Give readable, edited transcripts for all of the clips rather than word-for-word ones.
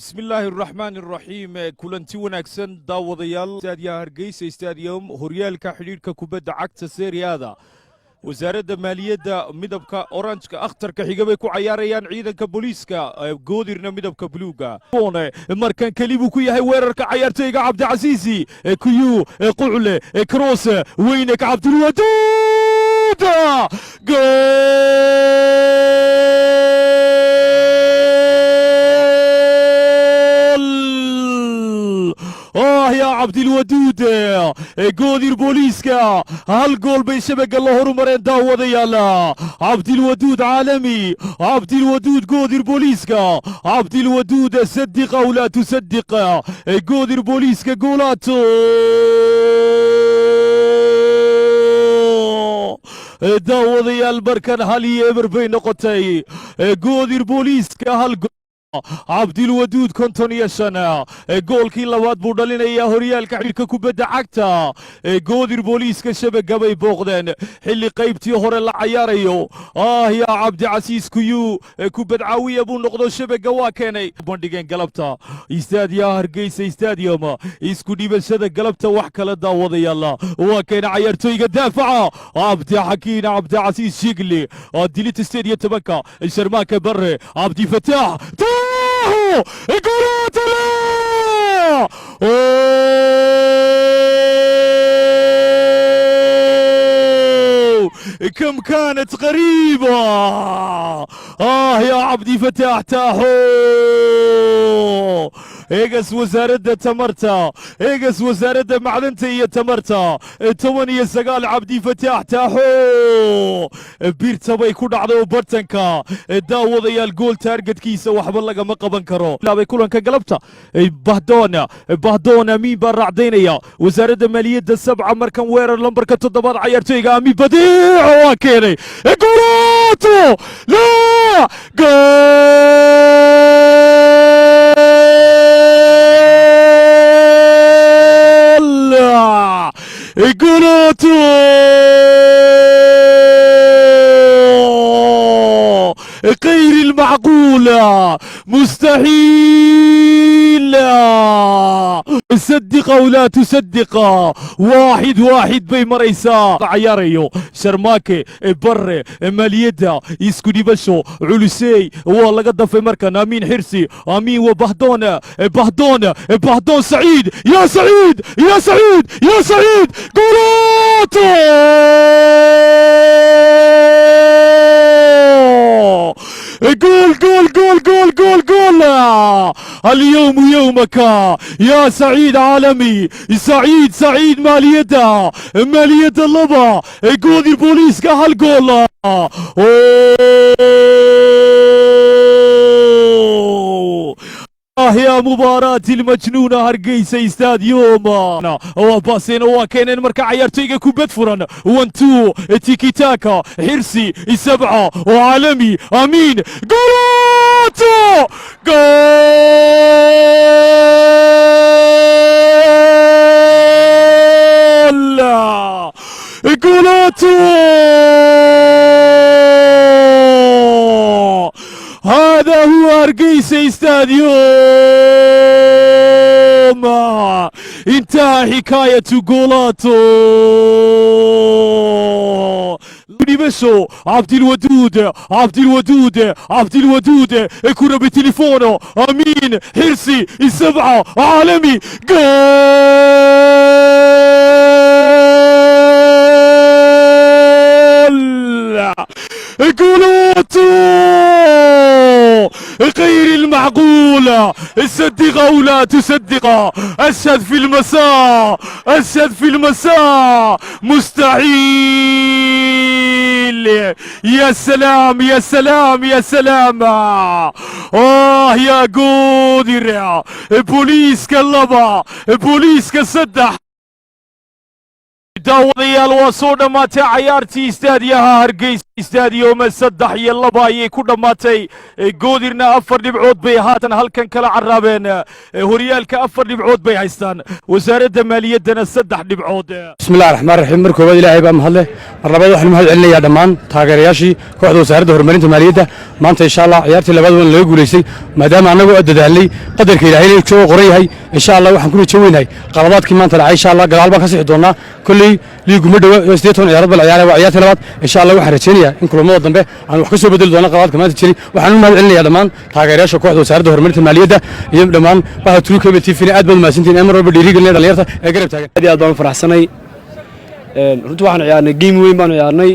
بسم الله الرحمن الرحيم كلنتي وناكسن داوديال استاديا هرقيس استاديوم هوريالكا حريركا كوبادا عكس سيريادا وزارة مالية مدبكا أورانجكا أختركا حيقابيكو عياريان عيدنكا بوليسكا قودرنا مدبكا بلوغا مركان كليبو كويا هاي ويرركا عيارتيقا عبد عزيزي كيو قعلة كروس وينك عبد الودود يا عبد الودود قودر بوليسكا هالجول بين شبك الله هرمرين داود يلا عبد الودود عالمي عبد الودود قودر بوليسكا عبد الودود صدق او لا تصدق قودر بوليسكا جولاتو داود يا البركان هالي ابر بين نقطتي قودر بوليسكا هالجول عبد الودود كونتونيشن جول كي لواد بودلين يا هوريال كحيلك كوبدا عكتا قودر بوليس كشبك قبي بوغدن حلي قيبتي هور العياريو يا عبد عزيز كيو كوبد عاوية بو نقضو شبك واكيني بونديجين قلبتا استاديا هرقيس استاديوم اسكو ديب الشدك قلبتا وحكا لداوض يلا واكين عيارتوي دافعة عبد حكينا عبد عزيز شيقلي ديليت استاديا تبكى الشرماكة بري عبد فتاح إقرات لا كم كانت غريبة يا عبدي فتاح تاحو إيجس وزارة تمرتا إيجس وزارة معلنتي تمرتا تواني سقال عبدي فتاح تاحو بيرتا بيكون عدو برتنكا داوض يا الجول تارجت كيسة وحبلغا مقبن كرو لا بيكون كقلبتا بهدونا مين برع دينيا وزارة مالية السبعة مركم وير لمبركة الضباط عيرتيغا مي بديع واكيري جولاتو لا جولاتو غير المعقولة مستحيل صدق او لا تصدق واحد بي مريسا عياريو شرماكي بري ماليدا يسكني بشو علوسي والله قد في مركن امين حرسي امين وبهدون بهدون سعيد يا سعيد يا سعيد يا سعيد جولاتو جول جول جول جول جول جول اليوم يومك يا سعيد عالمي سعيد ماليدا اللبا جول البوليس كهالجول يا مباراة المجنونة هرقيس استاديوم وباسين وكاين مركع عيارتيغا كوبات فرن 1-2 تيكي تاكا حرسي السبعة وعالمي امين جولاتو جولاتو هذا هو هرقيس استاديوم انتهى حكاية جولاتو بشو عبد الودود كرة بتليفونه امين حرسي السبعة عالمي جولاتو غير المعقولة صدق او لا تصدق اشهد في المساء مستحيل يا سلام يا سلام يا سلام يا قودر بوليس كاللبا بوليس كالسدح داوض يا الوصول ما تعيارتي استاديها هرقيس stadium 3-2 ayay ku dhamaatay goodirna 4 dhibcood bay haatan halkan kala carabeen horyaalka 4 dhibcood bay haystaan wasaaradda maaliyaddana 3 dhibcood bismillaahir rahmaanir rahiim markii hore ilaahay baa mahad leh mar labaad waxaan mahad celinayaa dhammaan taageerayaashii kooxda wasaaradda horumarinta maaliyadda maanta insha Allah ciyaartii labaad waan laga guuleystay maadaama anagu dadaalnay qadarka ilaahay inuu soo qoran yahay insha Allah waxaan ku rajaynahay qaladaadkii maanta dhacay insha Allah gadaal baan ka sixi doonaa kulli liigu ma dhawa 18 ciyaarad bal ciyaaraya waa ciyaartii labaad insha Allah waxaan rajaynayaa in kulamada dambe aan wax ka soo bedeli doono qaladaadka maanta jiray waxaan mahad celinayaa dhammaan taageerayaasha kooxda wasaaradda horumarinta maaliyadda iyo dhammaan waxa True TV aad baad mahadsantiin amar walba dhiirigelin dhalinyarta ee garab taagan aad baan faraxsanay runtii waxaan ciyaarnay game weyn baan ciyaarnay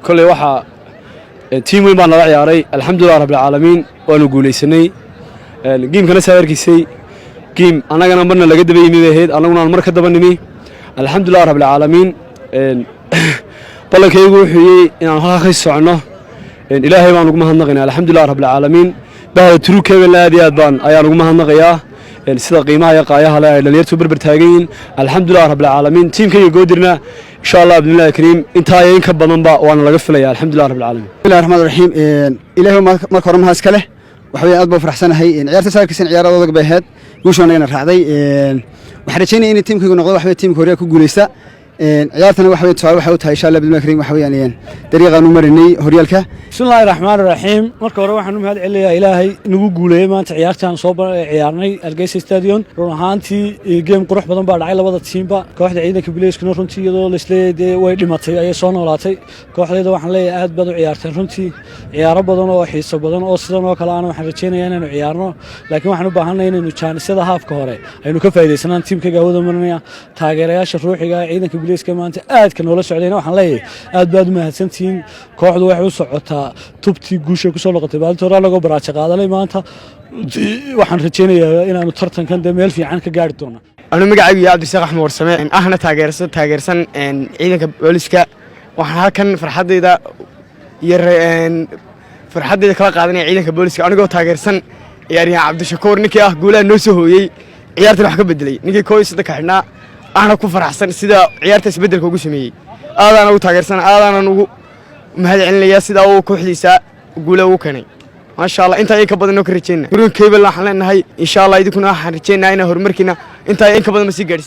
kulli waxa team weyn baan nala ciyaaray alxamdulillaah rabbil caalamiin waanu guuleysanay game-kana saarkiisay game anagana marna laga daba yimid ahayd anaguna mar ka daba nimi alxamdulillaah rabbil caalamiin balankaygu wuxuu yahay inaan halka ka socono ilaahay baan ugu mahadnaqaynaa alxamdulillaah rabbil caalamiin bahda True TV aad iyo aad baan ayaan ugu mahadnaqayaa sida qiimaha iyo qaayaha leh dhalinyartu barbar taagan yihiin alxamdulillaah rabbil caalamiin teamkayga goodirna insha Allah bismillaahir kariim inta ay in ka badan ba waan laga filayaa alxamdulillaah rabbil caalamiin bismillaahir rahmaanir rahiim ilaahay marka hore mahad iska leh waxa aad baan faraxsanahay ciyaarta saarkiisan ciyaaradooda bay ahayd guushoona ayna raacday waxaan rajaynayaa in teamkaygu noqdo waxa teamka hore ku guuleysta ciyaartana waxa u tahay insha Allah bismillaahir kariim waxa weeyaan dariiqan u marinay horyaalka bismillaahir rahmaanir rahiim marka hore waxaan u mahad celinayaa ilaahay nagu guuleeyay maanta ciyaartan soo ciyaarnay Hargeysa Stadium run ahaantii game qurux badan baa dhacay labada teamba kooxda ciidanka Bileyskuna runtii iyadoo la isleeyahay way dhimatay ayay soo noolaatay kooxdeeda waxaan leeyahay aad baad u ciyaartay runtii ciyaaro badan oo xiiso badan oo sidan oo kale waxaan rajaynayaa inaynu ciyaarno laakiin waxaan u baahanahay inaynu jaanisada haafka hore aynu ka faa'iideysanaan teamkayga wada marinaya taageerayaasha ruuxiga ciidanka Bileyska maanta aad ka noola socdayna waxaan leeyahay aad baad u mahadsantiin kooxdu waxay u socotaa tubtii guusha ku soo noqotay baalta hore laga baraajo qaadanay maanta waxaan rajaynayaa inaanu tartankan meel fiican ka gaari doono أنا مقعد يا عبد الساق أحمد ورسمة أهنا تاجرسن عيدك بوليسكا وحنا كان فرحة إذا فرحة إذا كلا قاعدين عيدك بوليسكا أنا جو تاجرسن يعني عبد الشكور نكى قوله نسوه عيارة الحكم بدلي نكى كويس ده كحنا أنا كفر أحسن سيدا عيارة بدل كوجو سمي هذا أنا وتاجرسن هذا أنا مهد عن لي سيدا وكحليسا قوله وكني ما شاء الله أنت أيك بدنا نكرتشين يقولون كيف الله حنا نهاي إن شاء الله يدكنا حرتشين ناينا هرمركنا أنت أيك بدنا مسيجر